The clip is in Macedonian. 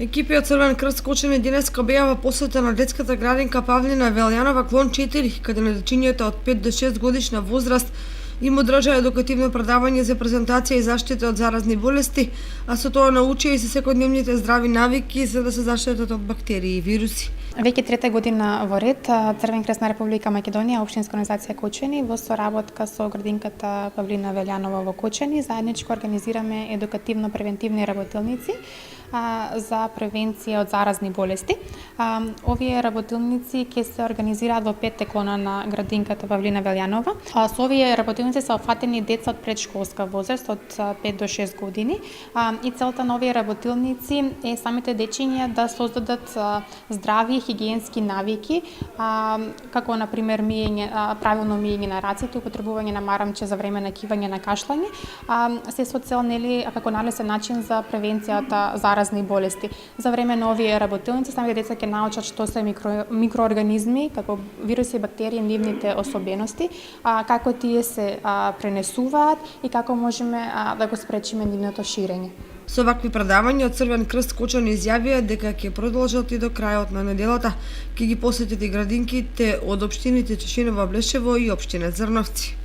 Екипи од Црвен крст Кочани денеска беа во посета на детската градинка Павлина Велјанова клон 4, каде на дечињата од 5 до 6 годишна возраст им одржаа едукативно предавање за презентација и заштита од заразни болести, а со тоа научија и се секојдневните здрави навики за да се заштитат од бактерии и вируси. Веќе трета година во ред, Црвен крест на Република Македонија, Општинска организација Кочани, во соработка со градинката Павлина Велјанова во Кочани, заедничко организираме едукативно-превентивни работилници за превенција од заразни болести. Овие работилници ќе се организираат во 5 клона на градинката Павлина Велјанова. Со овие работилници се опфатени деца од предшколска возраст од 5 до 6 години и целта на овие работилници е самите дечиња да создадат здрави хигиенски навики, како на пример правилно миење на рацете, употребување на марамче за време на кивање, на кашлање, се со цел како налесен начин за превенцијата заразни болести. За време на овие работилници самите деца ќе научат што се микроорганизми, како вируси и бактерии, нивните особености, како тие се пренесуваат и како можеме да го спречиме нивното ширење. Со вакви предавања од Црвен крст Кочани изјавија дека ќе продолжат и до крајот на неделата, ќе ги посетат и градинките од општините Чешиново, Блешево и општина Зрновци.